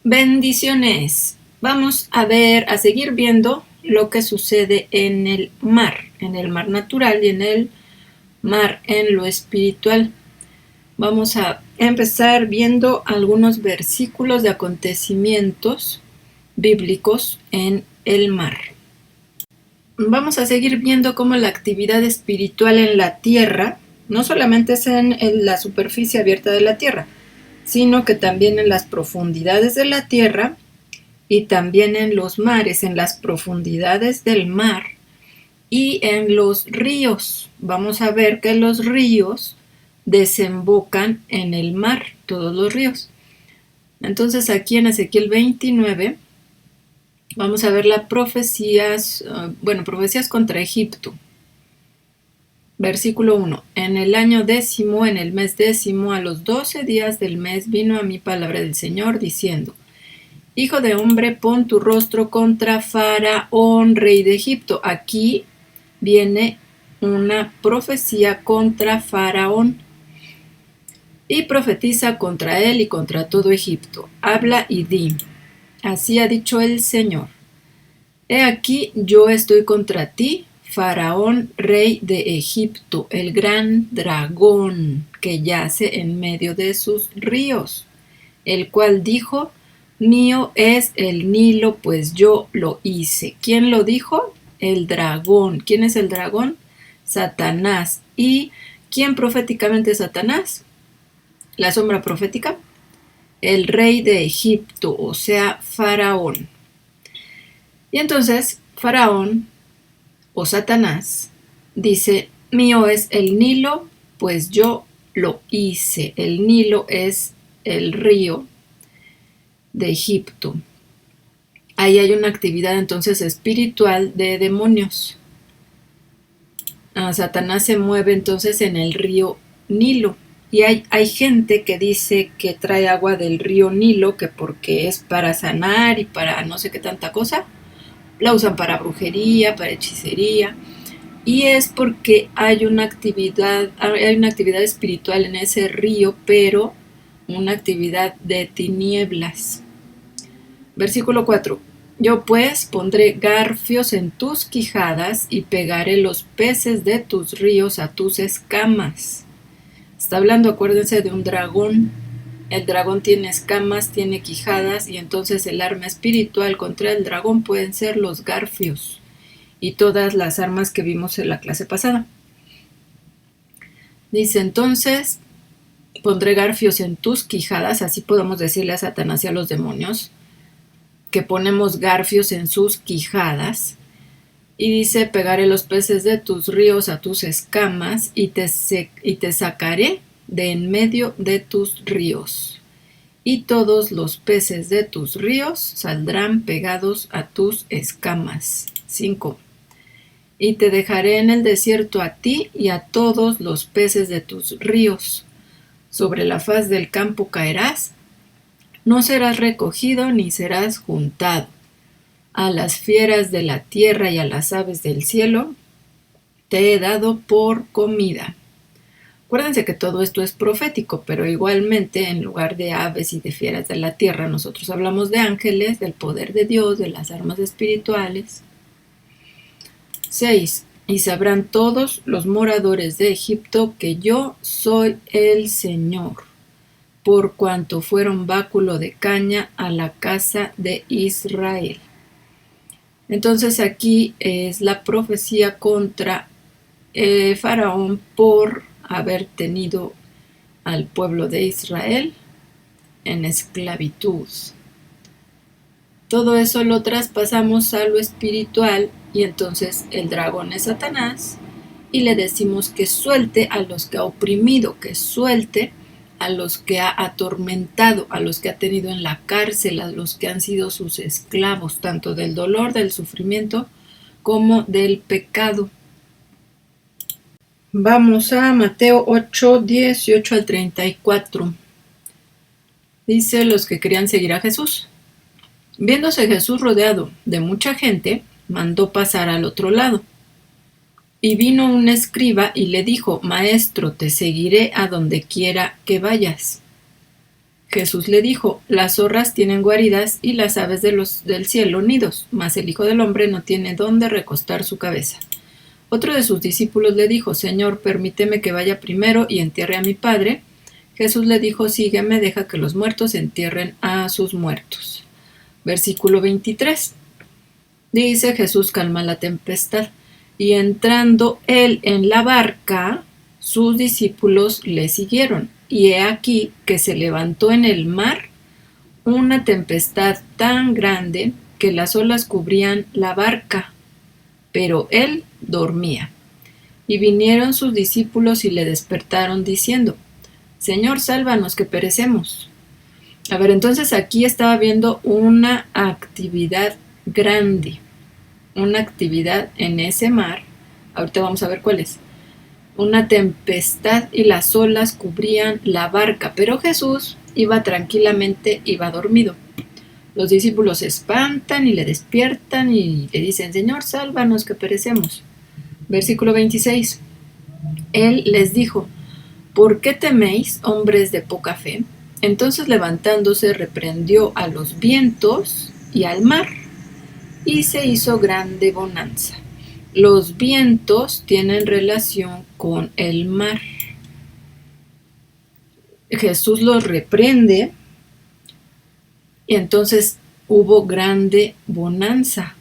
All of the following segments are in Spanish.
Bendiciones. Vamos a seguir viendo lo que sucede en el mar natural y en el mar en lo espiritual. Vamos a empezar viendo algunos versículos de acontecimientos bíblicos en el mar. Vamos a seguir viendo cómo la actividad espiritual en la tierra no solamente es en la superficie abierta de la tierra, sino que también en las profundidades de la tierra y también en los mares, en las profundidades del mar y en los ríos. Vamos a ver que los ríos desembocan en el mar, todos los ríos. Entonces aquí en Ezequiel 29 vamos a ver las profecías contra Egipto. Versículo 1. En el año 10º, en el mes 10º, a los 12 días del mes, vino a mí palabra del Señor, diciendo: Hijo de hombre, pon tu rostro contra Faraón, rey de Egipto. Aquí viene una profecía contra Faraón. Y profetiza contra él y contra todo Egipto. Habla y di: Así ha dicho el Señor. He aquí, yo estoy contra ti, Faraón, rey de Egipto, el gran dragón que yace en medio de sus ríos, el cual dijo: Mío es el Nilo, pues yo lo hice. ¿Quién lo dijo? El dragón. ¿Quién es el dragón? Satanás. ¿Y quién proféticamente es Satanás? La sombra profética. El rey de Egipto, o sea, Faraón. Y entonces Faraón o Satanás dice: Mío es el Nilo, pues yo lo hice. El Nilo es el río de Egipto. Ahí hay una actividad entonces espiritual de demonios. Satanás se mueve entonces en el río Nilo. Y hay gente que dice que trae agua del río Nilo, que porque es para sanar y para no sé qué tanta cosa. La usan para brujería, para hechicería. Y es porque hay una actividad espiritual en ese río, pero una actividad de tinieblas. Versículo 4. Yo pues pondré garfios en tus quijadas y pegaré los peces de tus ríos a tus escamas. Está hablando, acuérdense, de un dragón. El dragón tiene escamas, tiene quijadas, y entonces el arma espiritual contra el dragón pueden ser los garfios y todas las armas que vimos en la clase pasada. Dice entonces: pondré garfios en tus quijadas. Así podemos decirle a Satanás y a los demonios que ponemos garfios en sus quijadas. Y dice: pegaré los peces de tus ríos a tus escamas y te sacaré de en medio de tus ríos. Y todos los peces de tus ríos saldrán pegados a tus escamas. 5. Y te dejaré en el desierto a ti y a todos los peces de tus ríos. Sobre la faz del campo caerás, no serás recogido ni serás juntado. A las fieras de la tierra y a las aves del cielo te he dado por comida. Acuérdense que todo esto es profético, pero igualmente en lugar de aves y de fieras de la tierra, nosotros hablamos de ángeles, del poder de Dios, de las armas espirituales. 6. Y sabrán todos los moradores de Egipto que yo soy el Señor, por cuanto fueron báculo de caña a la casa de Israel. Entonces aquí es la profecía contra Faraón por haber tenido al pueblo de Israel en esclavitud. Todo eso lo traspasamos a lo espiritual, y entonces el dragón es Satanás, y le decimos que suelte a los que ha oprimido, que suelte a los que ha atormentado, a los que ha tenido en la cárcel, a los que han sido sus esclavos, tanto del dolor, del sufrimiento, como del pecado. Vamos a Mateo 8, 18 al 34. Dice: los que querían seguir a Jesús. Viéndose Jesús rodeado de mucha gente, mandó pasar al otro lado. Y vino un escriba y le dijo: Maestro, te seguiré a donde quiera que vayas. Jesús le dijo: las zorras tienen guaridas y las aves del cielo nidos, mas el Hijo del Hombre no tiene dónde recostar su cabeza. Otro de sus discípulos le dijo: Señor, permíteme que vaya primero y entierre a mi padre. Jesús le dijo: sígueme, deja que los muertos entierren a sus muertos. Versículo 23. Dice: Jesús calma la tempestad, y entrando él en la barca, sus discípulos le siguieron. Y he aquí que se levantó en el mar una tempestad tan grande que las olas cubrían la barca, pero él dormía. Y vinieron sus discípulos y le despertaron diciendo: Señor, sálvanos que perecemos. A ver, entonces aquí estaba viendo una actividad grande, una actividad en ese mar. Ahorita vamos a ver cuál es. Una tempestad y las olas cubrían la barca, pero Jesús iba tranquilamente, iba dormido. Los discípulos se espantan y le despiertan y le dicen: Señor, sálvanos que perecemos. Versículo 26. Él les dijo: ¿por qué teméis, hombres de poca fe? Entonces, levantándose, reprendió a los vientos y al mar, y se hizo grande bonanza. Los vientos tienen relación con el mar. Jesús los reprende y entonces hubo grande bonanza.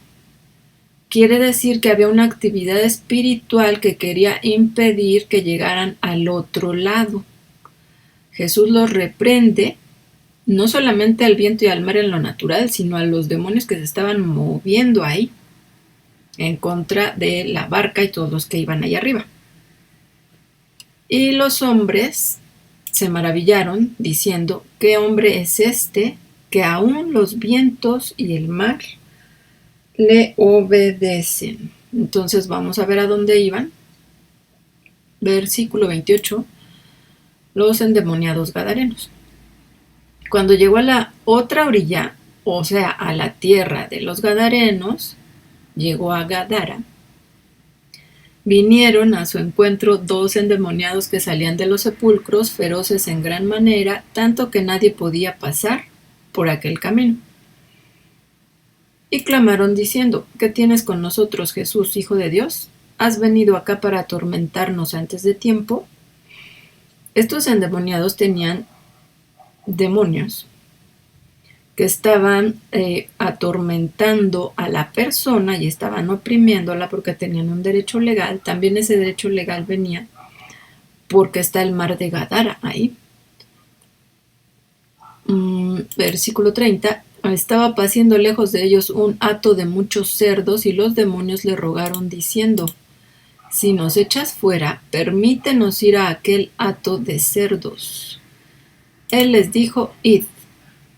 Quiere decir que había una actividad espiritual que quería impedir que llegaran al otro lado. Jesús los reprende, no solamente al viento y al mar en lo natural, sino a los demonios que se estaban moviendo ahí, en contra de la barca y todos los que iban ahí arriba. Y los hombres se maravillaron, diciendo: ¿qué hombre es este que aún los vientos y el mar le obedecen? Entonces vamos a ver a dónde iban. Versículo 28. Los endemoniados gadarenos. Cuando llegó a la otra orilla, o sea, a la tierra de los gadarenos, llegó a Gadara, vinieron a su encuentro 2 endemoniados que salían de los sepulcros, feroces en gran manera, tanto que nadie podía pasar por aquel camino. Y clamaron diciendo: ¿qué tienes con nosotros, Jesús, Hijo de Dios? ¿Has venido acá para atormentarnos antes de tiempo? Estos endemoniados tenían demonios que estaban atormentando a la persona y estaban oprimiéndola porque tenían un derecho legal. También ese derecho legal venía porque está el mar de Gadara ahí. Versículo 30. Estaba paciendo lejos de ellos un hato de muchos cerdos, y los demonios le rogaron diciendo: si nos echas fuera, permítenos ir a aquel hato de cerdos. Él les dijo: id.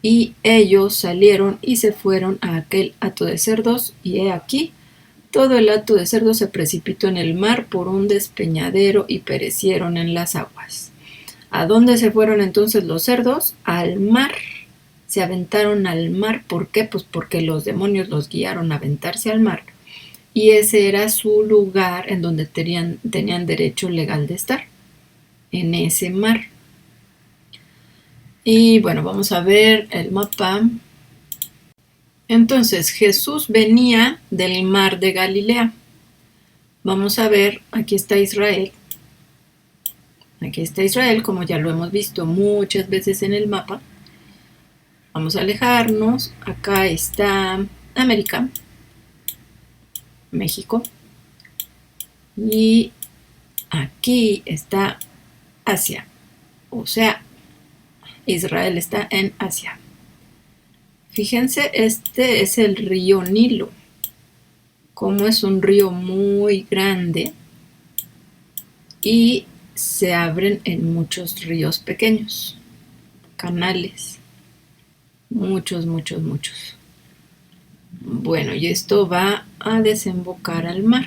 Y ellos salieron y se fueron a aquel hato de cerdos, y he aquí, todo el hato de cerdos se precipitó en el mar por un despeñadero y perecieron en las aguas. ¿A dónde se fueron entonces los cerdos? Al mar. Se aventaron al mar. ¿Por qué? Pues porque los demonios los guiaron a aventarse al mar. Y ese era su lugar en donde tenían derecho legal de estar, en ese mar. Y bueno, vamos a ver el mapa. Entonces, Jesús venía del mar de Galilea. Vamos a ver, aquí está Israel. Aquí está Israel, como ya lo hemos visto muchas veces en el mapa. Vamos a alejarnos. Acá está América, México. Y aquí está Asia. O sea, Israel está en Asia. Fíjense, este es el río Nilo. Como es un río muy grande y se abren en muchos ríos pequeños, canales, muchos. Bueno, y esto va a desembocar al mar.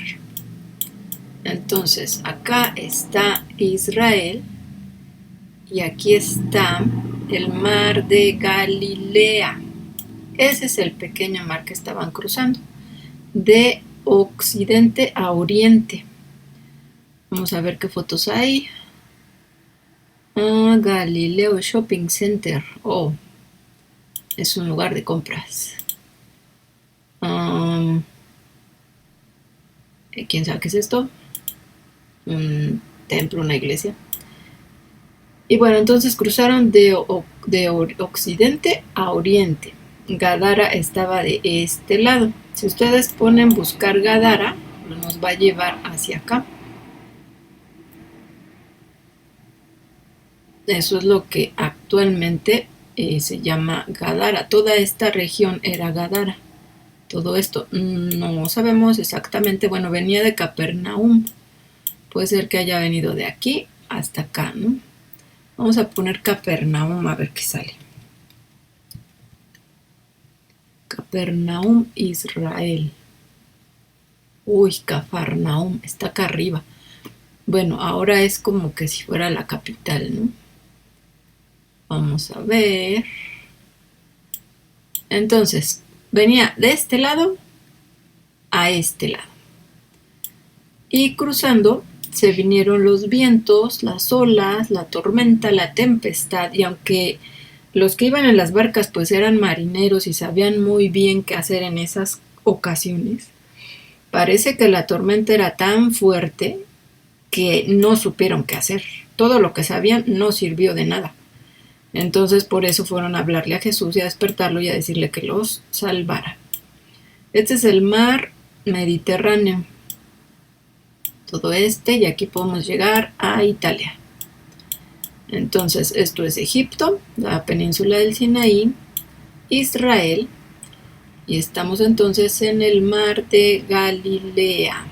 Entonces, acá está Israel y aquí está el mar de Galilea. Ese es el pequeño mar que estaban cruzando, de occidente a oriente. Vamos a ver qué fotos hay. Galileo Shopping Center. Oh, es un lugar de compras. ¿Quién sabe qué es esto? Un templo, una iglesia. Y bueno, entonces cruzaron de occidente a oriente. Gadara estaba de este lado. Si ustedes ponen buscar Gadara, nos va a llevar hacia acá. Eso es lo que actualmente se llama Gadara. Toda esta región era Gadara. Todo esto no sabemos exactamente. Bueno, venía de Capernaum. Puede ser que haya venido de aquí hasta acá, ¿no? Vamos a poner Capernaum a ver qué sale. Capernaum, Israel. Uy, Cafarnaum, está acá arriba. Bueno, ahora es como que si fuera la capital, ¿no? Vamos a ver. Entonces, venía de este lado a este lado. Y cruzando se vinieron los vientos, las olas, la tormenta, la tempestad. Y aunque los que iban en las barcas pues eran marineros y sabían muy bien qué hacer en esas ocasiones, parece que la tormenta era tan fuerte que no supieron qué hacer. Todo lo que sabían no sirvió de nada. Entonces por eso fueron a hablarle a Jesús y a despertarlo y a decirle que los salvara. Este es el mar Mediterráneo. Todo y aquí podemos llegar a Italia. Entonces esto es Egipto, la península del Sinaí, Israel, y estamos entonces en el mar de Galilea.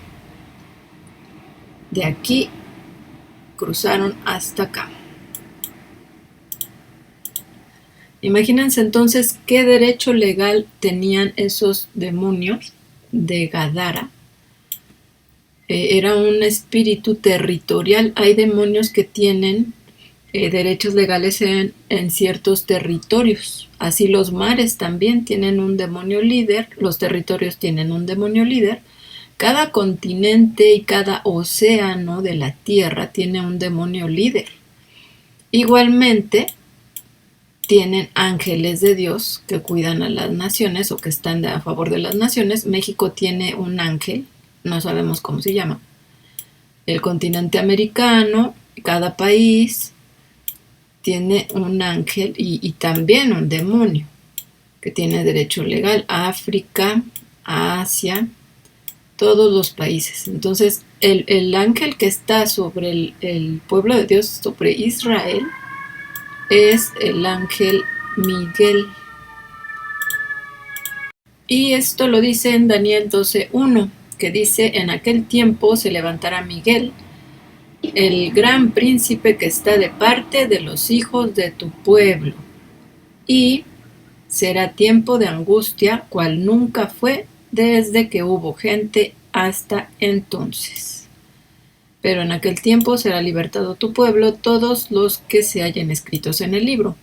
De aquí cruzaron hasta acá. Imagínense entonces qué derecho legal tenían esos demonios de Gadara. Era un espíritu territorial. Hay demonios que tienen derechos legales en ciertos territorios. Así los mares también tienen un demonio líder, los territorios tienen un demonio líder. Cada continente y cada océano de la Tierra tiene un demonio líder. Igualmente, tienen ángeles de Dios que cuidan a las naciones o que están a favor de las naciones. México tiene un ángel, no sabemos cómo se llama. El continente americano, cada país tiene un ángel y también un demonio que tiene derecho legal. África, Asia, todos los países. Entonces, el ángel que está sobre el pueblo de Dios, sobre Israel, es el ángel Miguel. Y esto lo dice en Daniel 12:1, que dice: en aquel tiempo se levantará Miguel, el gran príncipe que está de parte de los hijos de tu pueblo, y será tiempo de angustia, cual nunca fue desde que hubo gente hasta entonces. Pero en aquel tiempo será libertado tu pueblo, todos los que se hallen escritos en el libro.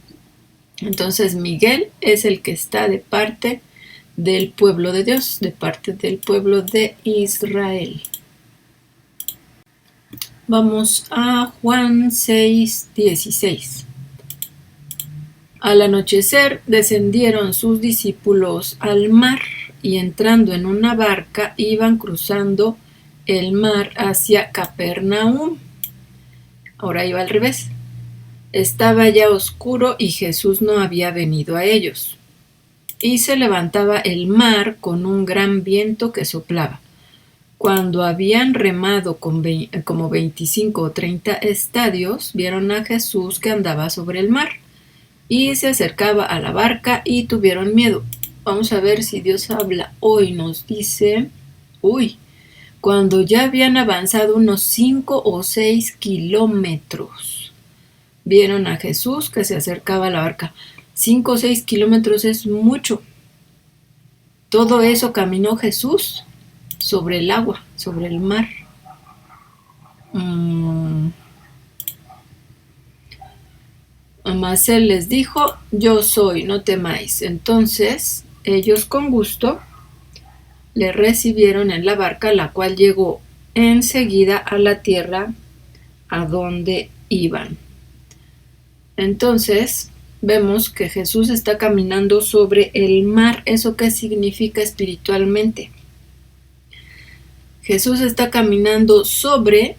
Entonces Miguel es el que está de parte del pueblo de Dios, de parte del pueblo de Israel. Vamos a Juan 6:16. Al anochecer descendieron sus discípulos al mar y entrando en una barca iban cruzando el mar hacia Capernaum. Ahora iba al revés. Estaba ya oscuro y Jesús no había venido a ellos. Y se levantaba el mar con un gran viento que soplaba. Cuando habían remado como 25 o 30 estadios, vieron a Jesús que andaba sobre el mar y se acercaba a la barca y tuvieron miedo. Vamos a ver si Dios habla hoy. Nos dice, cuando ya habían avanzado unos 5 o 6 kilómetros, vieron a Jesús que se acercaba a la barca. 5 o 6 kilómetros es mucho. Todo eso caminó Jesús sobre el agua, sobre el mar. Mas él les dijo: yo soy, no temáis. Entonces ellos con gusto le recibieron en la barca, la cual llegó enseguida a la tierra a donde iban. Entonces, vemos que Jesús está caminando sobre el mar. ¿Eso qué significa espiritualmente? Jesús está caminando sobre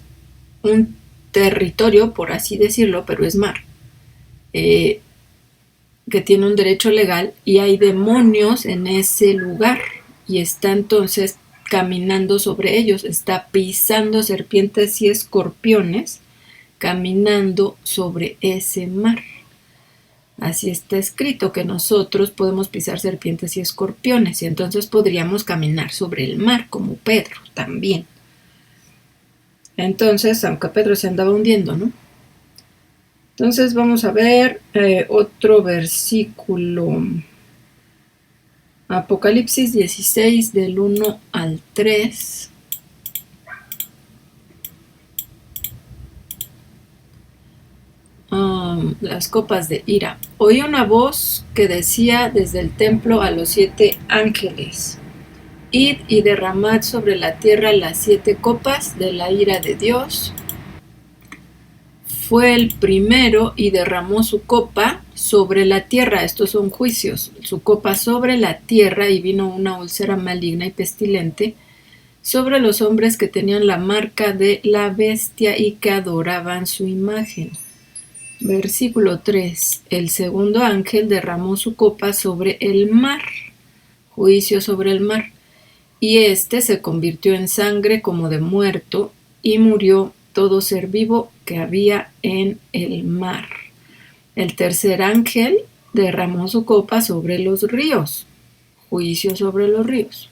un territorio, por así decirlo, pero es mar, que tiene un derecho legal y hay demonios en ese lugar y está entonces caminando sobre ellos, está pisando serpientes y escorpiones, caminando sobre ese mar. Así está escrito que nosotros podemos pisar serpientes y escorpiones y entonces podríamos caminar sobre el mar como Pedro también. Entonces, aunque Pedro se andaba hundiendo, ¿no? Entonces vamos a ver otro versículo. Apocalipsis 16 del 1 al 3. Las copas de ira. Oí una voz que decía desde el templo a los 7 ángeles: Id y derramad sobre la tierra las 7 copas de la ira de Dios. Fue el primero y derramó su copa sobre la tierra. Estos son juicios. Su copa sobre la tierra, y vino una úlcera maligna y pestilente sobre los hombres que tenían la marca de la bestia y que adoraban su imagen. Versículo 3. El segundo ángel derramó su copa sobre el mar. Juicio sobre el mar. Y éste se convirtió en sangre como de muerto, y murió todo ser vivo que había en el mar. El tercer ángel derramó su copa sobre los ríos. Juicio sobre los ríos.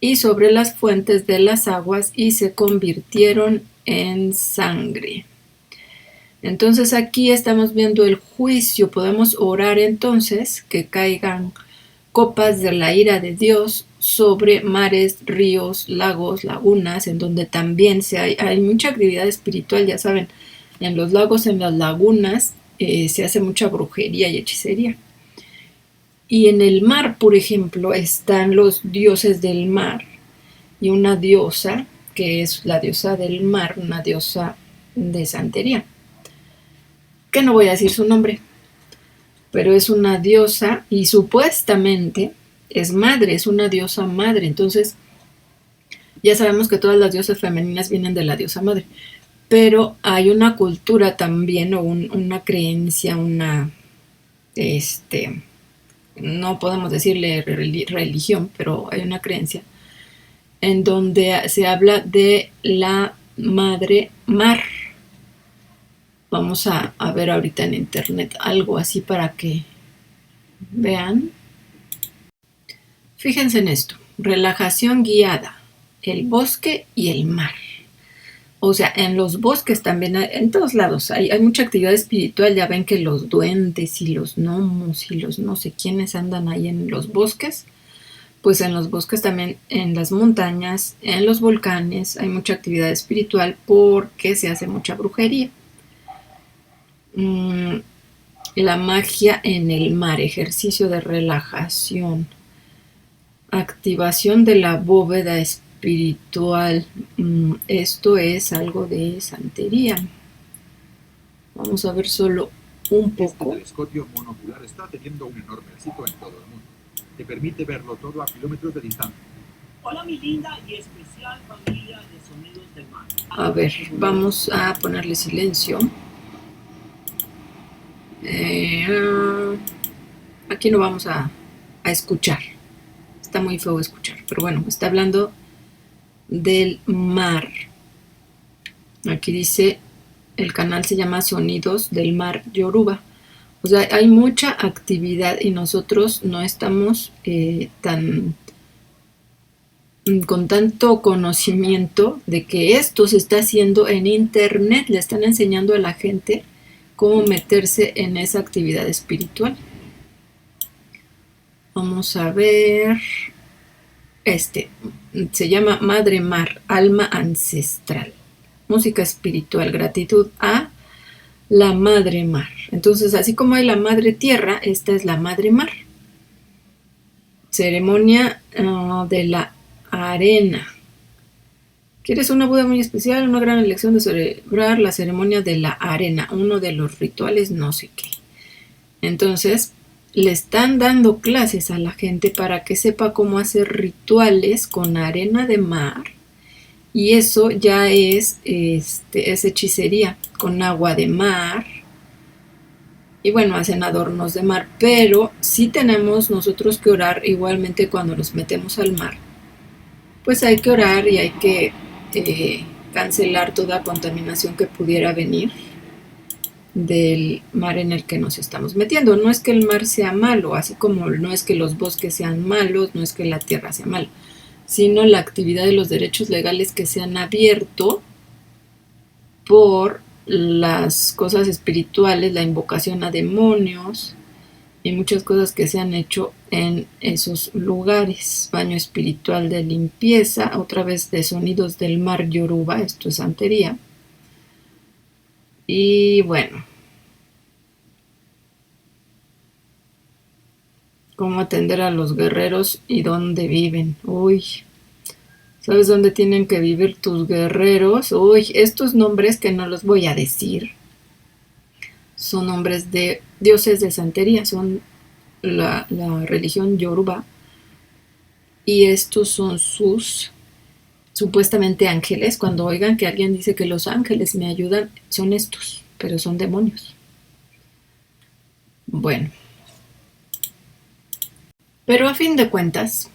Y sobre las fuentes de las aguas, y se convirtieron en sangre. Entonces aquí estamos viendo el juicio. Podemos orar entonces que caigan copas de la ira de Dios sobre mares, ríos, lagos, lagunas, en donde también hay mucha actividad espiritual, ya saben, en los lagos, en las lagunas, se hace mucha brujería y hechicería. Y en el mar, por ejemplo, están los dioses del mar y una diosa, que es la diosa del mar, una diosa de santería, que no voy a decir su nombre, pero es una diosa y supuestamente es madre, es una diosa madre. Entonces, ya sabemos que todas las diosas femeninas vienen de la diosa madre, pero hay una cultura también, o una creencia, no podemos decirle religión, pero hay una creencia en donde se habla de la madre mar. Vamos a ver ahorita en internet algo así para que vean. Fíjense en esto: relajación guiada, el bosque y el mar. O sea, en los bosques también, en todos lados hay mucha actividad espiritual. Ya ven que los duendes y los gnomos y los no sé quiénes andan ahí en los bosques. Pues en los bosques también, en las montañas, en los volcanes, hay mucha actividad espiritual porque se hace mucha brujería. La magia en el mar, ejercicio de relajación, activación de la bóveda espiritual. Esto es algo de santería. Vamos a ver solo un poco. Este telescopio monocular está teniendo un enorme éxito en todo el mundo. Te permite verlo todo a kilómetros de distancia. Hola mi linda y especial familia de sonidos del mar. A ver, vamos a ponerle silencio. Aquí no vamos a escuchar. Está muy feo escuchar, pero bueno, está hablando del mar. Aquí dice, el canal se llama Sonidos del Mar Yoruba. O sea, hay mucha actividad y nosotros no estamos con tanto conocimiento de que esto se está haciendo en internet. Le están enseñando a la gente cómo meterse en esa actividad espiritual. Vamos a ver. Se llama Madre Mar, alma ancestral, música espiritual, gratitud a la Madre Mar. Entonces, así como hay la Madre Tierra, esta es la Madre Mar. Ceremonia de la arena. ¿Quieres una boda muy especial? Una gran elección de celebrar la ceremonia de la arena, uno de los rituales no sé qué. Entonces, le están dando clases a la gente para que sepa cómo hacer rituales con arena de mar. Y eso ya es hechicería con agua de mar. Y bueno, hacen adornos de mar. Pero sí tenemos nosotros que orar igualmente cuando nos metemos al mar. Pues hay que orar y hay que cancelar toda contaminación que pudiera venir del mar en el que nos estamos metiendo. No es que el mar sea malo, así como no es que los bosques sean malos, no es que la tierra sea mala, sino la actividad de los derechos legales que se han abierto por las cosas espirituales, la invocación a demonios y muchas cosas que se han hecho en esos lugares. Baño espiritual de limpieza, otra vez de sonidos del mar Yoruba, esto es santería. Y bueno, cómo atender a los guerreros y dónde viven. Uy, ¿sabes dónde tienen que vivir tus guerreros? Uy, estos nombres que no los voy a decir son nombres de dioses de santería, son la religión Yoruba, y estos son sus supuestamente ángeles. Cuando oigan que alguien dice que los ángeles me ayudan, son estos, pero son demonios. Bueno, pero a fin de cuentas,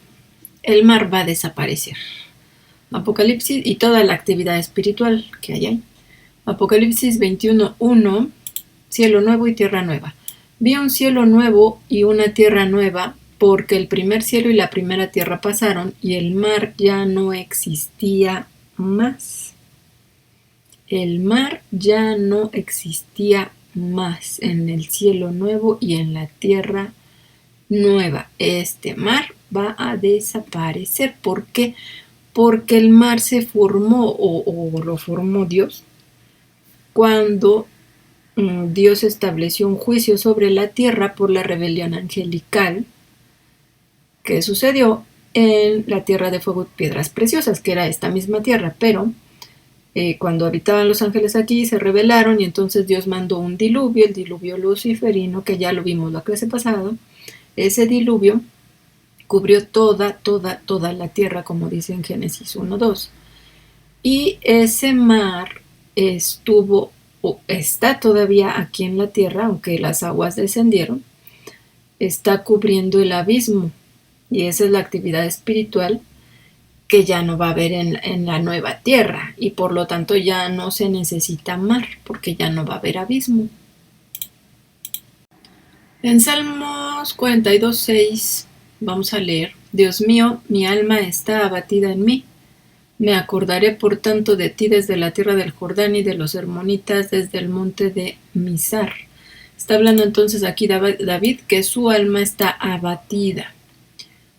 el mar va a desaparecer. Apocalipsis y toda la actividad espiritual que hay ahí. Apocalipsis 21:1, cielo nuevo y tierra nueva. Vi un cielo nuevo y una tierra nueva, porque el primer cielo y la primera tierra pasaron y el mar ya no existía más. El mar ya no existía más en el cielo nuevo y en la tierra nueva. Este mar va a desaparecer. ¿Por qué? Porque el mar se formó o lo formó Dios cuando Dios estableció un juicio sobre la tierra por la rebelión angelical que sucedió en la tierra de fuego y piedras preciosas, que era esta misma tierra, pero cuando habitaban los ángeles aquí se rebelaron y entonces Dios mandó un diluvio, el diluvio luciferino, que ya lo vimos la clase pasada. Ese diluvio cubrió toda la tierra, como dice en Génesis 1:2. Y ese mar estuvo o está todavía aquí en la tierra, aunque las aguas descendieron, está cubriendo el abismo. Y esa es la actividad espiritual que ya no va a haber en la nueva tierra. Y por lo tanto ya no se necesita mar, porque ya no va a haber abismo. En Salmos 42:6 vamos a leer: Dios mío, mi alma está abatida en mí. Me acordaré por tanto de ti desde la tierra del Jordán y de los hermonitas desde el monte de Mizar. Está hablando entonces aquí David que su alma está abatida.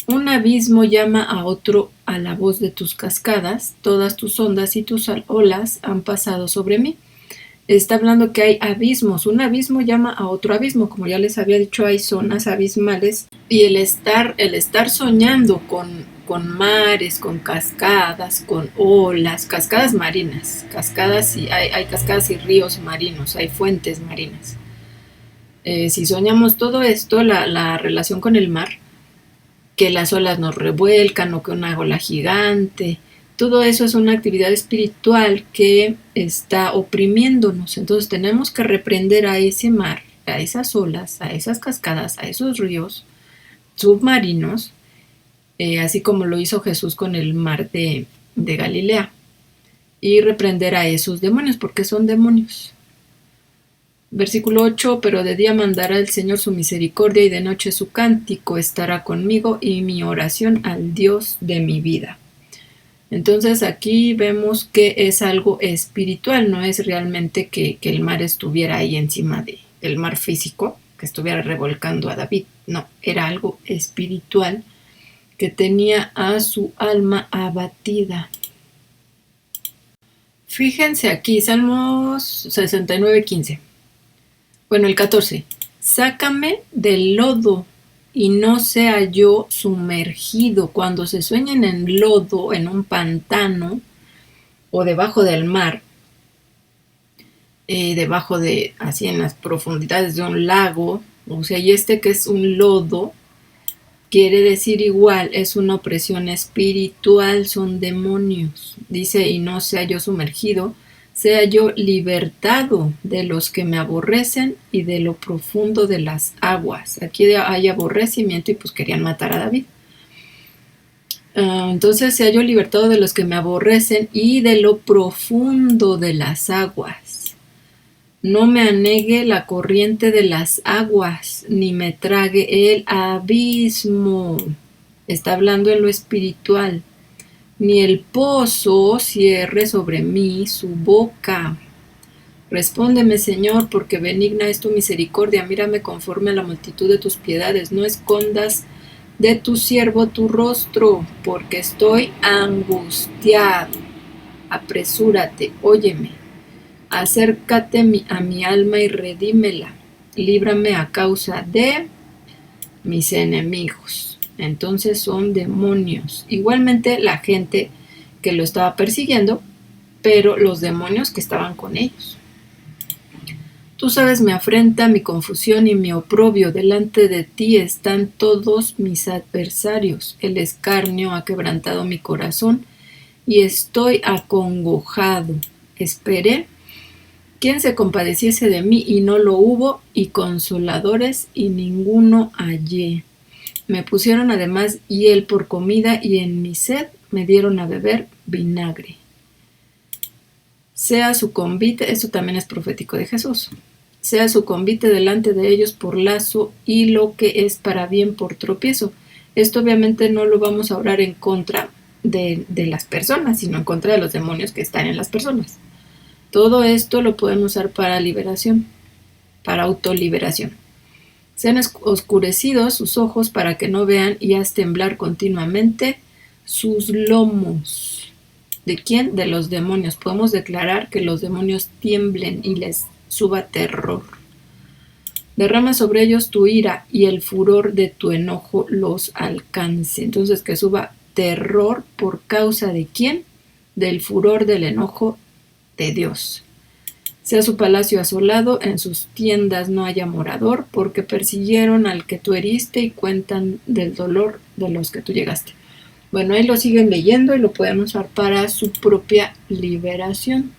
Un abismo llama a otro a la voz de tus cascadas, todas tus ondas y tus olas han pasado sobre mí. Está hablando que hay abismos, un abismo llama a otro abismo, como ya les había dicho, hay zonas abismales, y el estar soñando con mares, con cascadas, con olas, cascadas marinas, cascadas y hay cascadas y ríos marinos, hay fuentes marinas. Si soñamos todo esto, la relación con el mar, que las olas nos revuelcan o que una ola gigante, todo eso es una actividad espiritual que está oprimiéndonos. Entonces tenemos que reprender a ese mar, a esas olas, a esas cascadas, a esos ríos submarinos, así como lo hizo Jesús con el mar de Galilea, y reprender a esos demonios, porque son demonios. Versículo 8, pero de día mandará el Señor su misericordia y de noche su cántico estará conmigo y mi oración al Dios de mi vida. Entonces aquí vemos que es algo espiritual, no es realmente que el mar estuviera ahí encima del mar físico, que estuviera revolcando a David. No, era algo espiritual que tenía a su alma abatida. Fíjense aquí, Salmos 69:15. Bueno, el 14. Sácame del lodo y no sea yo sumergido. Cuando se sueñen en lodo, en un pantano, o debajo del mar, debajo de, así en las profundidades de un lago, o sea, y que es un lodo, quiere decir igual, es una opresión espiritual, son demonios. Dice, y no sea yo sumergido, sea yo libertado de los que me aborrecen y de lo profundo de las aguas. Aquí hay aborrecimiento y pues querían matar a David. Entonces sea yo libertado de los que me aborrecen y de lo profundo de las aguas. No me anegue la corriente de las aguas, ni me trague el abismo. Está hablando en lo espiritual. Ni el pozo cierre sobre mí su boca. Respóndeme, Señor, porque benigna es tu misericordia. Mírame conforme a la multitud de tus piedades. No escondas de tu siervo tu rostro, porque estoy angustiado. Apresúrate, óyeme. Acércate a mi alma y redímela. Líbrame a causa de mis enemigos. Entonces son demonios. Igualmente la gente que lo estaba persiguiendo, pero los demonios que estaban con ellos. Tú sabes mi afrenta, mi confusión y mi oprobio. Delante de ti están todos mis adversarios. El escarnio ha quebrantado mi corazón y estoy acongojado. Esperé quien se compadeciese de mí y no lo hubo, y consoladores y ninguno hallé. Me pusieron además hiel por comida y en mi sed me dieron a beber vinagre. Sea su convite, esto también es profético de Jesús, sea su convite delante de ellos por lazo y lo que es para bien por tropiezo. Esto obviamente no lo vamos a orar en contra de las personas, sino en contra de los demonios que están en las personas. Todo esto lo pueden usar para liberación, para autoliberación. Sean oscurecidos sus ojos para que no vean y haz temblar continuamente sus lomos. ¿De quién? De los demonios. Podemos declarar que los demonios tiemblen y les suba terror. Derrama sobre ellos tu ira y el furor de tu enojo los alcance. Entonces que suba terror por causa de quién? Del furor del enojo de Dios. Sea su palacio asolado, en sus tiendas no haya morador, porque persiguieron al que tú heriste y cuentan del dolor de los que tú llegaste. Bueno, ahí lo siguen leyendo y lo pueden usar para su propia liberación.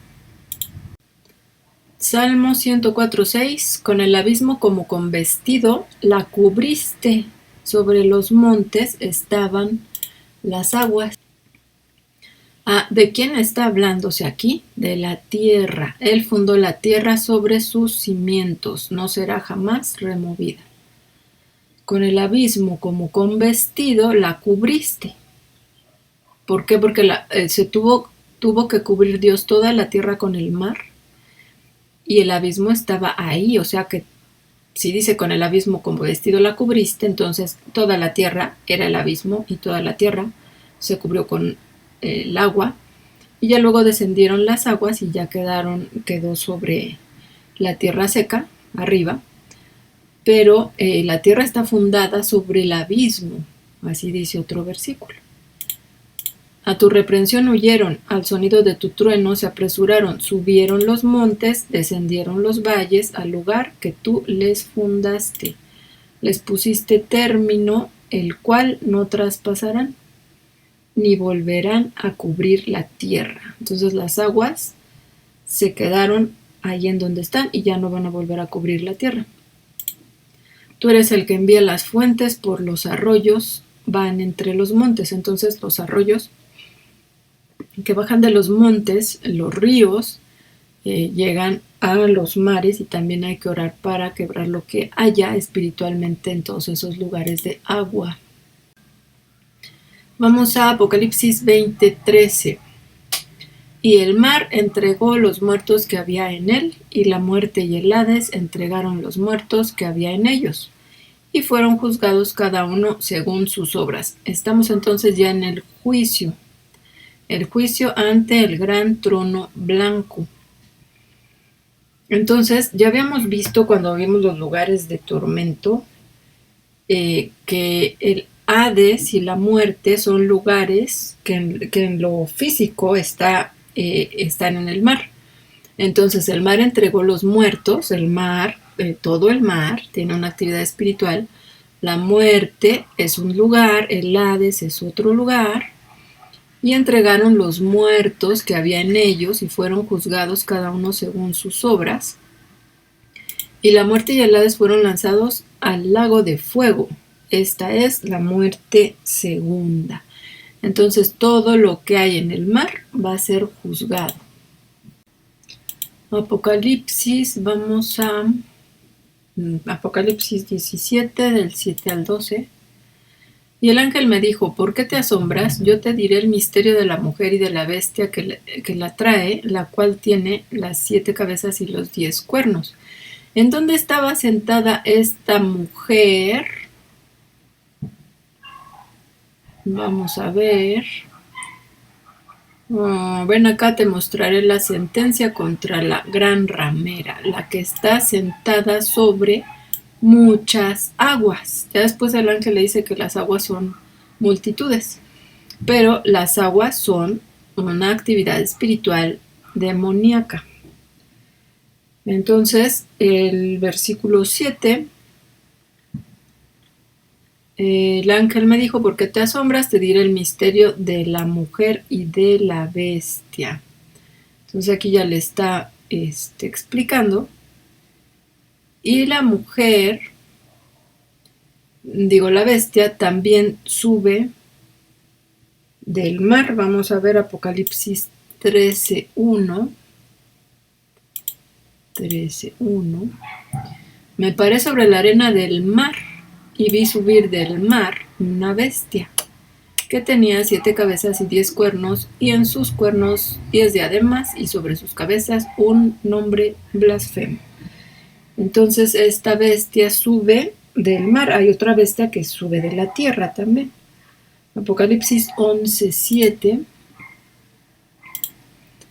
Salmo 104:6. Con el abismo como con vestido la cubriste, sobre los montes estaban las aguas. ¿De quién está hablándose aquí? De la tierra. Él fundó la tierra sobre sus cimientos, no será jamás removida. Con el abismo como con vestido la cubriste. ¿Por qué? Porque tuvo que cubrir Dios toda la tierra con el mar y el abismo estaba ahí, o sea que si dice con el abismo como vestido la cubriste, entonces toda la tierra era el abismo y toda la tierra se cubrió con el agua, y ya luego descendieron las aguas y ya quedó sobre la tierra seca arriba, pero la tierra está fundada sobre el abismo, así dice otro versículo. A tu reprensión huyeron, al sonido de tu trueno se apresuraron, subieron los montes, descendieron los valles al lugar que tú les fundaste. Les pusiste término, el cual no traspasarán, ni volverán a cubrir la tierra. Entonces las aguas se quedaron ahí en donde están y ya no van a volver a cubrir la tierra. Tú eres el que envía las fuentes por los arroyos, van entre los montes. Entonces los arroyos que bajan de los montes, los ríos, llegan a los mares, y también hay que orar para quebrar lo que haya espiritualmente en todos esos lugares de agua. Vamos a Apocalipsis 20:13. Y el mar entregó los muertos que había en él, y la muerte y el Hades entregaron los muertos que había en ellos, y fueron juzgados cada uno según sus obras. Estamos entonces ya en el juicio ante el gran trono blanco. Entonces, ya habíamos visto cuando vimos los lugares de tormento que el Hades y la muerte son lugares que en lo físico está están en el mar. Entonces el mar entregó los muertos, el mar, todo el mar tiene una actividad espiritual. La muerte es un lugar, el Hades es otro lugar, y entregaron los muertos que había en ellos y fueron juzgados cada uno según sus obras. Y la muerte y el Hades fueron lanzados al lago de fuego. Esta es la muerte segunda. Entonces todo lo que hay en el mar va a ser juzgado. Apocalipsis, vamos a Apocalipsis 17, del 7 al 12. Y el ángel me dijo, ¿por qué te asombras? Yo te diré el misterio de la mujer y de la bestia que la trae, la cual tiene las 7 cabezas y los 10 cuernos. ¿En dónde estaba sentada esta mujer? Vamos a ver. Ven acá, te mostraré la sentencia contra la gran ramera, la que está sentada sobre muchas aguas. Ya después el ángel le dice que las aguas son multitudes, pero las aguas son una actividad espiritual demoníaca. Entonces, el versículo 7, el ángel me dijo, ¿por qué te asombras? Te diré el misterio de la mujer y de la bestia. Entonces aquí ya le está explicando. Y la mujer, la bestia, también sube del mar. Vamos a ver Apocalipsis 13:1. 13:1. Me paré sobre la arena del mar y vi subir del mar una bestia que tenía 7 cabezas y 10 cuernos, y en sus cuernos 10 diademas, y sobre sus cabezas un nombre blasfemo. Entonces esta bestia sube del mar. Hay otra bestia que sube de la tierra también. Apocalipsis 11:7.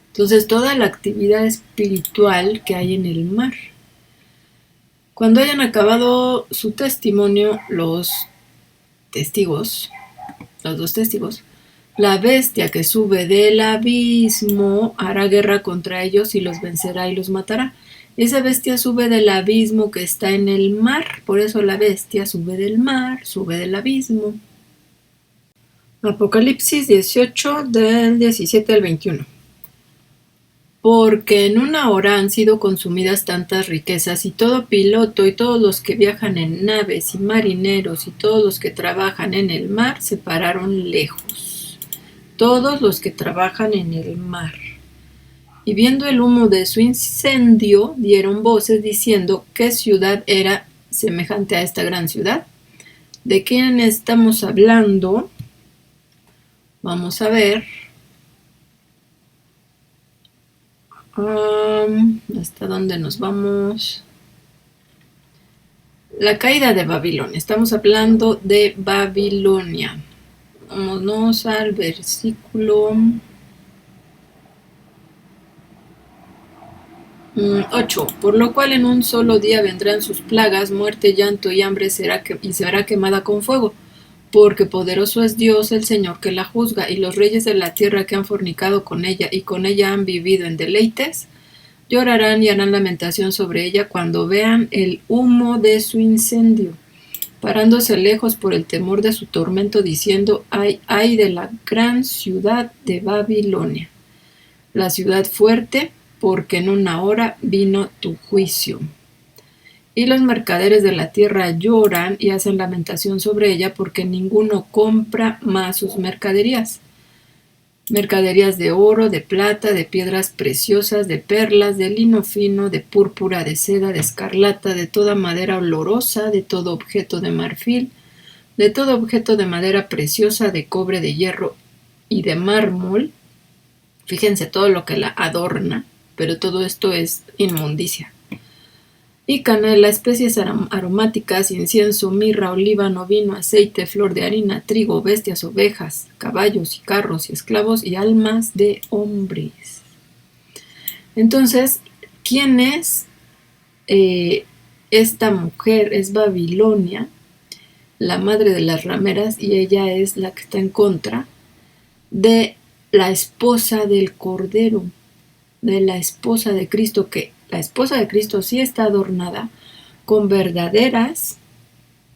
Entonces toda la actividad espiritual que hay en el mar. Cuando hayan acabado su testimonio los dos testigos, la bestia que sube del abismo hará guerra contra ellos y los vencerá y los matará. Esa bestia sube del abismo que está en el mar, por eso la bestia sube del mar, sube del abismo. Apocalipsis 18, del 17 al 21. Porque en una hora han sido consumidas tantas riquezas, y todo piloto y todos los que viajan en naves y marineros y todos los que trabajan en el mar se pararon lejos. Todos los que trabajan en el mar. Y viendo el humo de su incendio, dieron voces diciendo, ¿qué ciudad era semejante a esta gran ciudad? ¿De quién estamos hablando? Vamos a ver. ¿Hasta dónde nos vamos? La caída de Babilonia. Estamos hablando de Babilonia. Vámonos al versículo 8. Por lo cual en un solo día vendrán sus plagas, muerte, llanto y hambre, y será quemada con fuego. Porque poderoso es Dios el Señor que la juzga, y los reyes de la tierra que han fornicado con ella y con ella han vivido en deleites, llorarán y harán lamentación sobre ella cuando vean el humo de su incendio, parándose lejos por el temor de su tormento, diciendo, ay de la gran ciudad de Babilonia, la ciudad fuerte, porque en una hora vino tu juicio. Y los mercaderes de la tierra lloran y hacen lamentación sobre ella, porque ninguno compra más sus mercaderías. Mercaderías de oro, de plata, de piedras preciosas, de perlas, de lino fino, de púrpura, de seda, de escarlata, de toda madera olorosa, de todo objeto de marfil, de todo objeto de madera preciosa, de cobre, de hierro y de mármol. Fíjense todo lo que la adorna, pero todo esto es inmundicia. Y canela, especies aromáticas, incienso, mirra, olíbano, vino, aceite, flor de harina, trigo, bestias, ovejas, caballos y carros y esclavos y almas de hombres. Entonces, ¿quién es esta mujer? Es Babilonia, la madre de las rameras, y ella es la que está en contra de la esposa del Cordero, de la esposa de Cristo, que la esposa de Cristo sí está adornada con verdaderas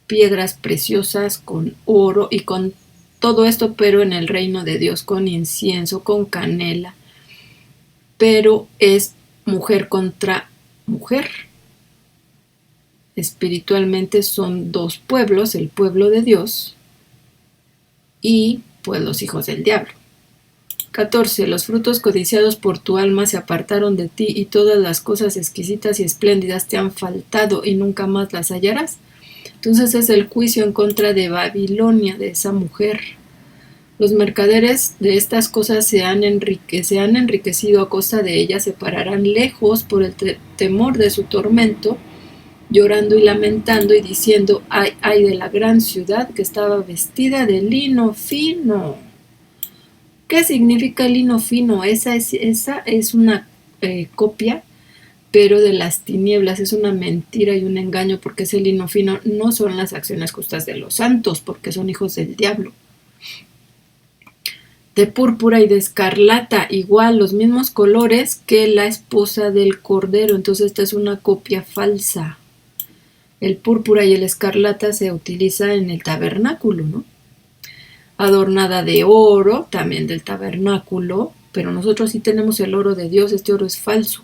piedras preciosas, con oro y con todo esto, pero en el reino de Dios, con incienso, con canela, pero es mujer contra mujer. Espiritualmente son dos pueblos, el pueblo de Dios y pues los hijos del diablo. 14. Los frutos codiciados por tu alma se apartaron de ti y todas las cosas exquisitas y espléndidas te han faltado y nunca más las hallarás. Entonces es el juicio en contra de Babilonia, de esa mujer. Los mercaderes de estas cosas se han enriquecido a costa de ella, se pararán lejos por el temor de su tormento, llorando y lamentando y diciendo, ay, ay de la gran ciudad que estaba vestida de lino fino. ¿Qué significa lino fino? Esa es una copia, pero de las tinieblas, es una mentira y un engaño, porque ese lino fino no son las acciones justas de los santos, porque son hijos del diablo. De púrpura y de escarlata, igual, los mismos colores que la esposa del Cordero, entonces esta es una copia falsa. El púrpura y el escarlata se utiliza en el tabernáculo, ¿no? Adornada de oro, también del tabernáculo, pero nosotros sí tenemos el oro de Dios, este oro es falso.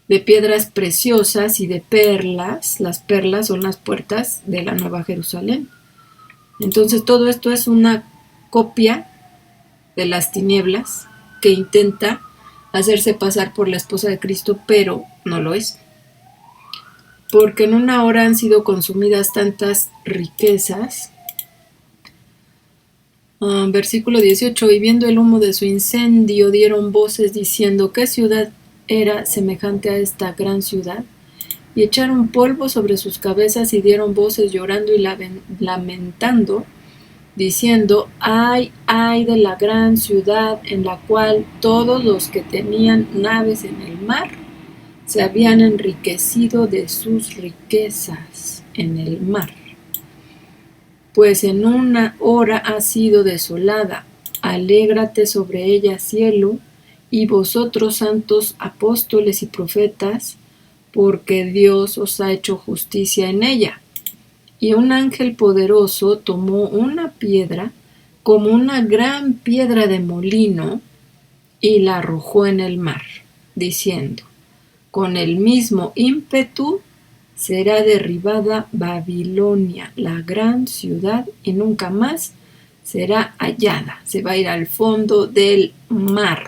De piedras preciosas y de perlas, las perlas son las puertas de la Nueva Jerusalén. Entonces todo esto es una copia de las tinieblas que intenta hacerse pasar por la esposa de Cristo, pero no lo es. Porque en una hora han sido consumidas tantas riquezas. Versículo 18, y viendo el humo de su incendio dieron voces diciendo, ¿qué ciudad era semejante a esta gran ciudad? Y echaron polvo sobre sus cabezas y dieron voces llorando y lamentando, diciendo, ay, ay de la gran ciudad en la cual todos los que tenían naves en el mar se habían enriquecido de sus riquezas en el mar. Pues en una hora ha sido desolada, alégrate sobre ella, cielo, y vosotros santos apóstoles y profetas, porque Dios os ha hecho justicia en ella. Y un ángel poderoso tomó una piedra, como una gran piedra de molino, y la arrojó en el mar, diciendo, con el mismo ímpetu será derribada Babilonia, la gran ciudad, y nunca más será hallada. Se va a ir al fondo del mar.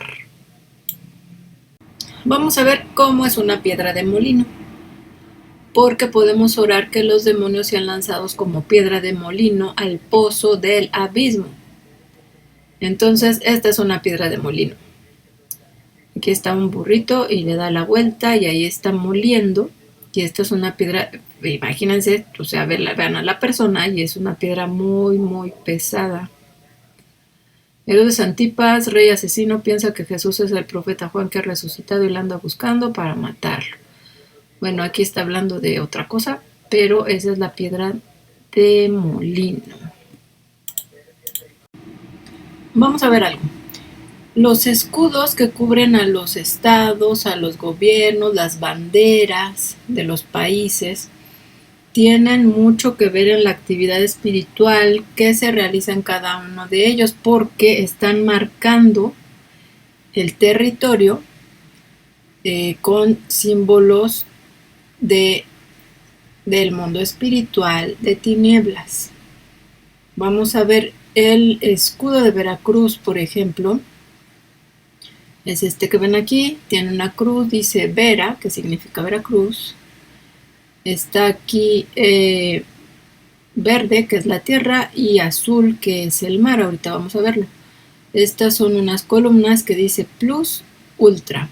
Vamos a ver cómo es una piedra de molino, porque podemos orar que los demonios sean lanzados como piedra de molino al pozo del abismo. Entonces, esta es una piedra de molino. Aquí está un burrito y le da la vuelta y ahí está moliendo. Y esta es una piedra, imagínense, o sea, vean a la persona y es una piedra muy, muy pesada. Herodes Antipas, rey asesino, piensa que Jesús es el profeta Juan que ha resucitado y lo anda buscando para matarlo. Bueno, aquí está hablando de otra cosa, pero esa es la piedra de molino. Vamos a ver algo. Los escudos que cubren a los estados, a los gobiernos, las banderas de los países, tienen mucho que ver en la actividad espiritual que se realiza en cada uno de ellos, porque están marcando el territorio con símbolos del mundo espiritual de tinieblas. Vamos a ver el escudo de Veracruz, por ejemplo. Es este que ven aquí, tiene una cruz, dice Vera, que significa Veracruz. Está aquí verde, que es la tierra, y azul, que es el mar. Ahorita vamos a verlo. Estas son unas columnas que dice Plus Ultra.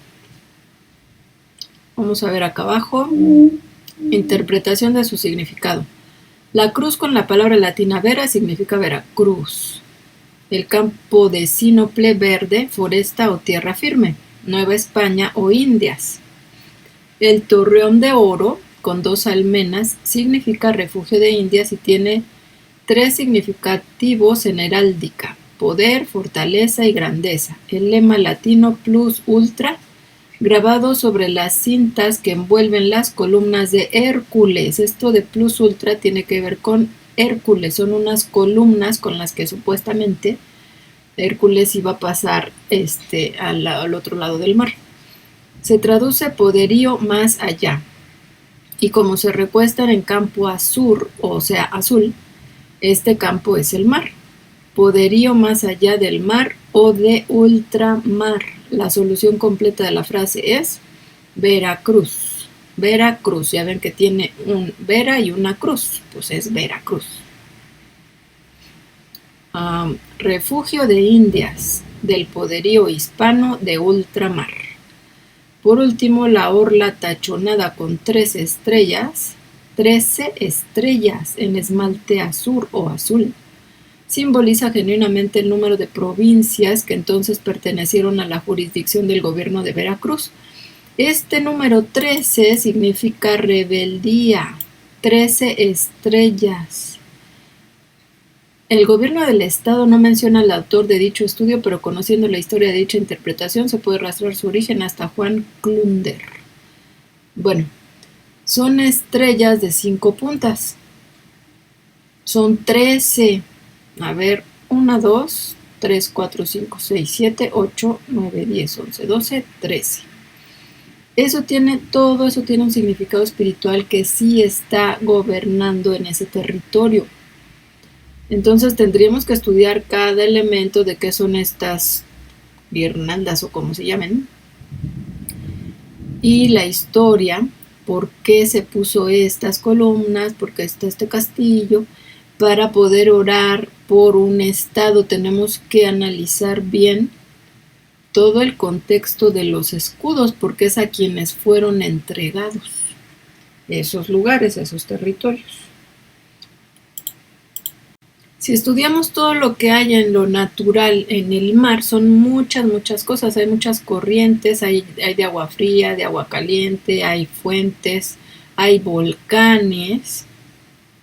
Vamos a ver acá abajo, interpretación de su significado. La cruz con la palabra latina vera significa Veracruz. El campo de sínople verde, foresta o tierra firme, Nueva España o Indias. El torreón de oro con 2 almenas significa refugio de Indias y tiene 3 significativos en heráldica. poder, fortaleza y grandeza. El lema latino plus ultra, grabado sobre las cintas que envuelven las columnas de Hércules. Esto de plus ultra tiene que ver con Hércules, son unas columnas con las que supuestamente Hércules iba a pasar al otro lado del mar. Se traduce poderío más allá. Y como se recuestan en campo azul, o sea, azul, este campo es el mar. Poderío más allá del mar o de ultramar. La solución completa de la frase es Veracruz. Veracruz, ya ven que tiene un Vera y una cruz, pues es Veracruz. Refugio de Indias, del poderío hispano de ultramar. Por último, la orla tachonada con 13 estrellas en esmalte azul o azul, simboliza genuinamente el número de provincias que entonces pertenecieron a la jurisdicción del gobierno de Veracruz. Este número 13 significa rebeldía, 13 estrellas. El gobierno del estado no menciona al autor de dicho estudio, pero conociendo la historia de dicha interpretación se puede rastrear su origen hasta Juan Clunder. Bueno, son estrellas de 5 puntas. Son 13. A ver, 1, 2, 3, 4, 5, 6, 7, 8, 9, 10, 11, 12, 13. Todo eso tiene un significado espiritual que sí está gobernando en ese territorio. Entonces tendríamos que estudiar cada elemento de qué son estas guirnaldas o como se llamen. Y la historia, por qué se puso estas columnas, por qué está este castillo. Para poder orar por un estado tenemos que analizar bien todo el contexto de los escudos, porque es a quienes fueron entregados esos lugares, esos territorios. Si estudiamos todo lo que hay en lo natural en el mar, son muchas cosas. Hay muchas corrientes, hay de agua fría, de agua caliente, hay fuentes, hay volcanes.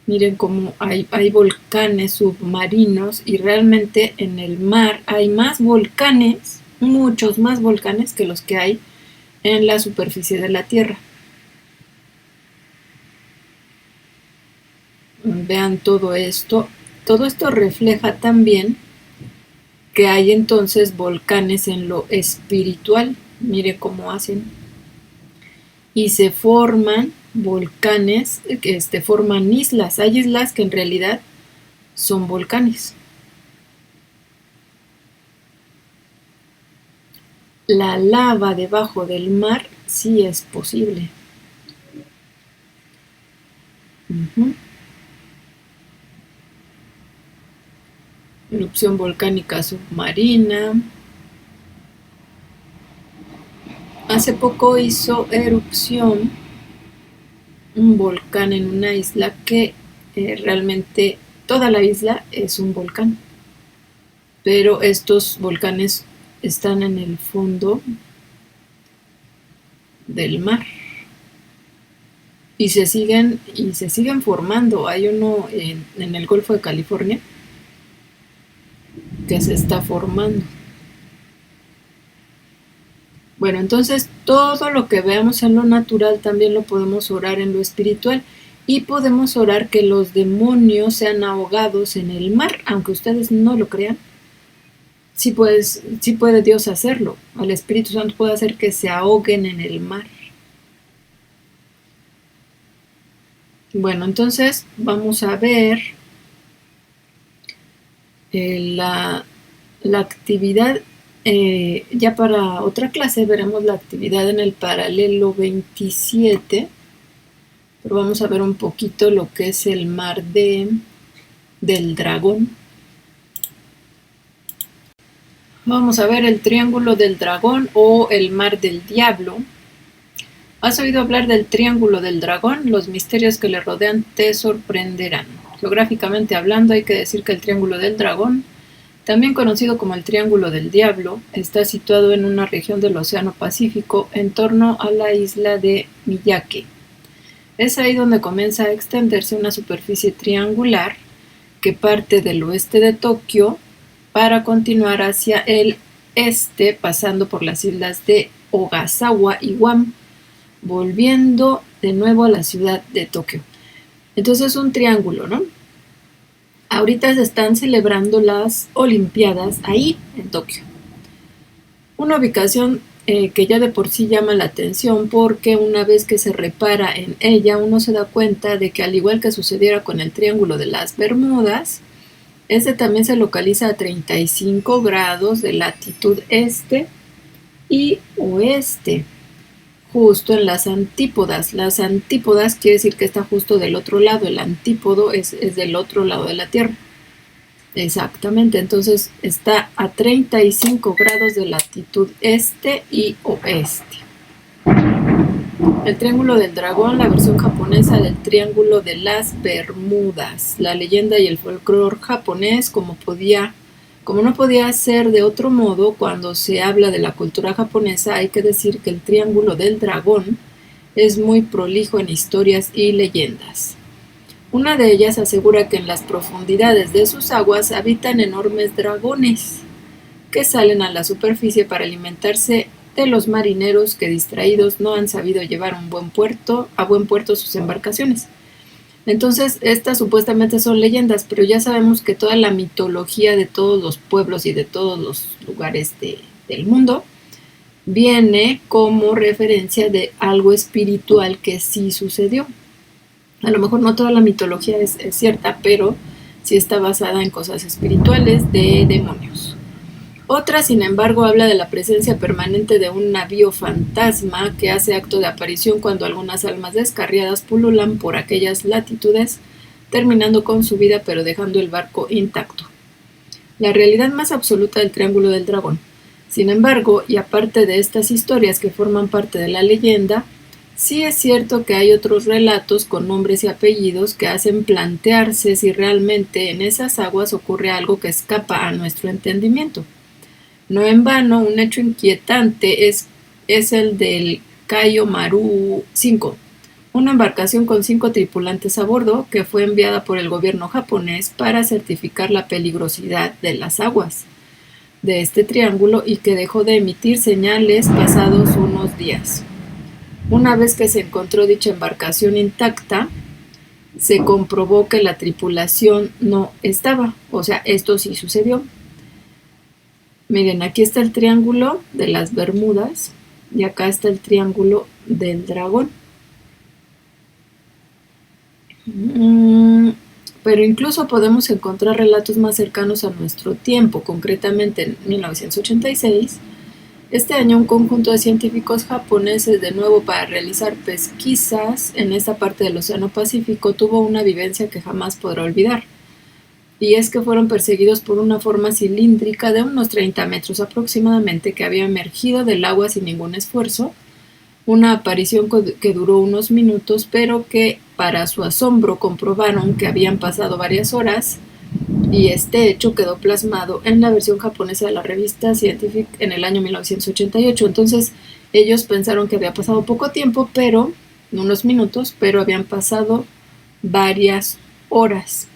Miren cómo hay volcanes submarinos y realmente en el mar hay más volcanes, muchos más volcanes que los que hay en la superficie de la Tierra. Vean todo esto. Todo esto refleja también que hay entonces volcanes en lo espiritual. Mire cómo hacen. Y se forman volcanes, forman islas. Hay islas que en realidad son volcanes. La lava debajo del mar sí es posible. Erupción volcánica submarina. Hace poco hizo erupción un volcán en una isla que realmente toda la isla es un volcán. Pero estos volcanes están en el fondo del mar. Y se siguen formando. Hay uno en el Golfo de California que se está formando. Bueno, entonces todo lo que veamos en lo natural también lo podemos orar en lo espiritual y podemos orar que los demonios sean ahogados en el mar, aunque ustedes no lo crean. Sí puede Dios hacerlo. Al Espíritu Santo puede hacer que se ahoguen en el mar. Bueno, entonces vamos a ver la actividad. Ya para otra clase veremos la actividad en el paralelo 27, pero vamos a ver un poquito lo que es el mar del dragón. Vamos a ver el triángulo del dragón o el mar del diablo. ¿Has oído hablar del triángulo del dragón? Los misterios que le rodean te sorprenderán. Geográficamente hablando, hay que decir que el triángulo del dragón, también conocido como el Triángulo del Diablo, está situado en una región del Océano Pacífico en torno a la isla de Miyake. Es ahí donde comienza a extenderse una superficie triangular que parte del oeste de Tokio para continuar hacia el este, pasando por las islas de Ogasawa y Guam, volviendo de nuevo a la ciudad de Tokio. Entonces es un triángulo, ¿no? Ahorita se están celebrando las Olimpiadas ahí en Tokio. Una ubicación que ya de por sí llama la atención, porque una vez que se repara en ella, uno se da cuenta de que, al igual que sucediera con el Triángulo de las Bermudas, este también se localiza a 35 grados de latitud este y oeste, justo en las antípodas. Las antípodas quiere decir que está justo del otro lado, el antípodo es del otro lado de la Tierra. Exactamente, entonces está a 35 grados de latitud este y oeste. El Triángulo del Dragón, la versión japonesa del Triángulo de las Bermudas. La leyenda y el folclore japonés, como no podía ser de otro modo, cuando se habla de la cultura japonesa, hay que decir que el Triángulo del Dragón es muy prolijo en historias y leyendas. Una de ellas asegura que en las profundidades de sus aguas habitan enormes dragones que salen a la superficie para alimentarse de los marineros que, distraídos, no han sabido llevar a buen puerto sus embarcaciones. Entonces, estas supuestamente son leyendas, pero ya sabemos que toda la mitología de todos los pueblos y de todos los lugares del mundo viene como referencia de algo espiritual que sí sucedió. A lo mejor no toda la mitología es cierta, pero sí está basada en cosas espirituales de demonios. Otra, sin embargo, habla de la presencia permanente de un navío fantasma que hace acto de aparición cuando algunas almas descarriadas pululan por aquellas latitudes, terminando con su vida pero dejando el barco intacto. La realidad más absoluta del Triángulo del Dragón. Sin embargo, y aparte de estas historias que forman parte de la leyenda, sí es cierto que hay otros relatos con nombres y apellidos que hacen plantearse si realmente en esas aguas ocurre algo que escapa a nuestro entendimiento. No en vano, un hecho inquietante es el del Kaio Maru 5, una embarcación con 5 tripulantes a bordo que fue enviada por el gobierno japonés para certificar la peligrosidad de las aguas de este triángulo y que dejó de emitir señales pasados unos días. Una vez que se encontró dicha embarcación intacta, se comprobó que la tripulación no estaba, o sea, esto sí sucedió. Miren, aquí está el Triángulo de las Bermudas y acá está el Triángulo del Dragón. Pero incluso podemos encontrar relatos más cercanos a nuestro tiempo. Concretamente en 1986, este año un conjunto de científicos japoneses, de nuevo para realizar pesquisas en esta parte del Océano Pacífico, tuvo una vivencia que jamás podrá olvidar. Y es que fueron perseguidos por una forma cilíndrica de unos 30 metros aproximadamente que había emergido del agua sin ningún esfuerzo, una aparición que duró unos minutos, pero que para su asombro comprobaron que habían pasado varias horas, y este hecho quedó plasmado en la versión japonesa de la revista Scientific en el año 1988. Entonces ellos pensaron que había pasado poco tiempo, unos minutos, pero habían pasado varias horas.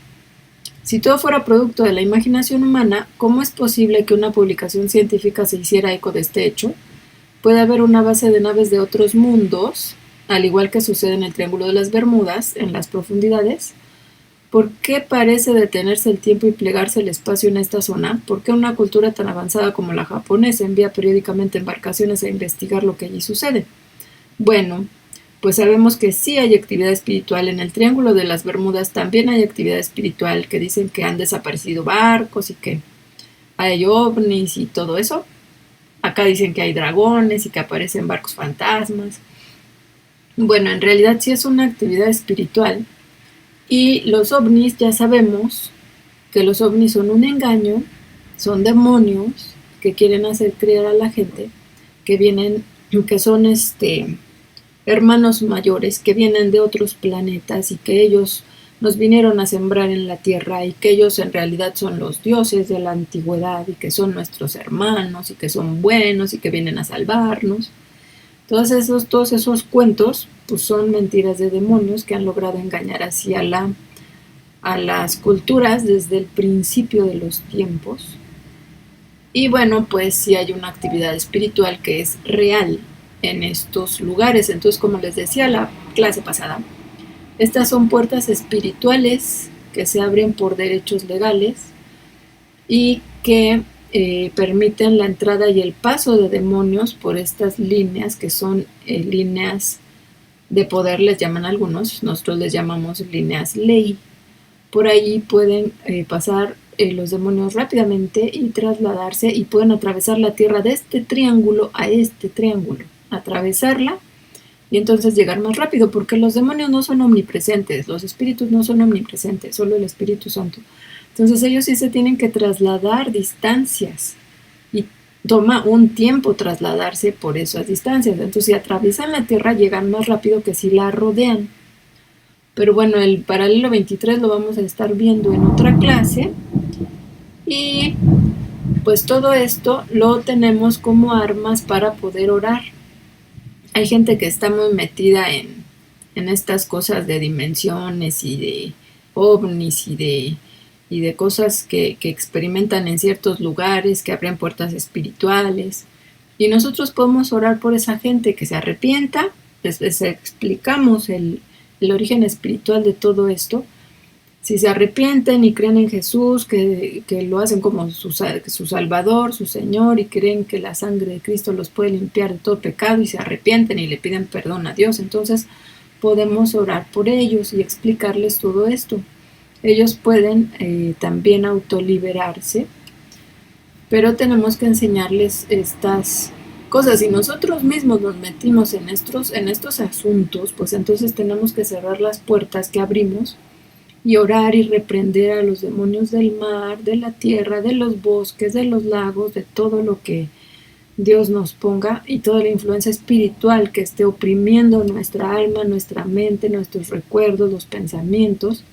Si todo fuera producto de la imaginación humana, ¿cómo es posible que una publicación científica se hiciera eco de este hecho? Puede haber una base de naves de otros mundos, al igual que sucede en el Triángulo de las Bermudas, en las profundidades. ¿Por qué parece detenerse el tiempo y plegarse el espacio en esta zona? ¿Por qué una cultura tan avanzada como la japonesa envía periódicamente embarcaciones a investigar lo que allí sucede? Bueno, pues sabemos que sí hay actividad espiritual. En el Triángulo de las Bermudas también hay actividad espiritual, que dicen que han desaparecido barcos y que hay ovnis y todo eso. Acá dicen que hay dragones y que aparecen barcos fantasmas. Bueno, en realidad sí es una actividad espiritual. Y los ovnis, ya sabemos que los ovnis son un engaño, son demonios que quieren hacer creer a la gente que son hermanos mayores que vienen de otros planetas y que ellos nos vinieron a sembrar en la tierra y que ellos en realidad son los dioses de la antigüedad y que son nuestros hermanos y que son buenos y que vienen a salvarnos. Todos esos cuentos pues son mentiras de demonios que han logrado engañar así a las culturas desde el principio de los tiempos. Y bueno, pues sí hay una actividad espiritual que es real en estos lugares. Entonces, como les decía la clase pasada, estas son puertas espirituales que se abren por derechos legales y que permiten la entrada y el paso de demonios por estas líneas que son líneas de poder, les llaman algunos, nosotros les llamamos líneas ley. Por allí pueden pasar los demonios rápidamente y trasladarse y pueden atravesar la tierra de este triángulo a este triángulo, atravesarla y entonces llegar más rápido, porque los demonios no son omnipresentes, los espíritus no son omnipresentes, solo el Espíritu Santo. Entonces ellos sí se tienen que trasladar distancias y toma un tiempo trasladarse por esas distancias. Entonces si atraviesan la tierra llegan más rápido que si la rodean. Pero bueno, el paralelo 23 lo vamos a estar viendo en otra clase. Y pues todo esto lo tenemos como armas para poder orar. Hay gente que está muy metida en estas cosas de dimensiones y de ovnis y de cosas que experimentan en ciertos lugares, que abren puertas espirituales. Y nosotros podemos orar por esa gente que se arrepienta. Les explicamos el origen espiritual de todo esto. Si se arrepienten y creen en Jesús, que lo hacen como su Salvador, su Señor, y creen que la sangre de Cristo los puede limpiar de todo pecado y se arrepienten y le piden perdón a Dios, entonces podemos orar por ellos y explicarles todo esto. Ellos pueden también autoliberarse, pero tenemos que enseñarles estas cosas. Si nosotros mismos nos metimos en estos asuntos, pues entonces tenemos que cerrar las puertas que abrimos y orar y reprender a los demonios del mar, de la tierra, de los bosques, de los lagos, de todo lo que Dios nos ponga y toda la influencia espiritual que esté oprimiendo nuestra alma, nuestra mente, nuestros recuerdos, los pensamientos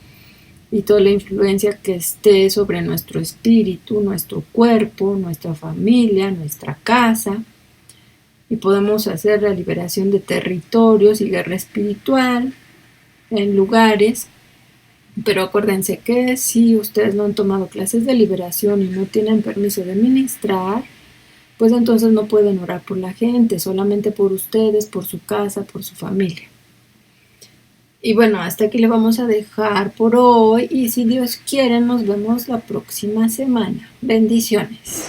y toda la influencia que esté sobre nuestro espíritu, nuestro cuerpo, nuestra familia, nuestra casa. Y podemos hacer la liberación de territorios y guerra espiritual en lugares. Pero acuérdense que si ustedes no han tomado clases de liberación y no tienen permiso de ministrar, pues entonces no pueden orar por la gente, solamente por ustedes, por su casa, por su familia. Y bueno, hasta aquí le vamos a dejar por hoy y si Dios quiere nos vemos la próxima semana. Bendiciones.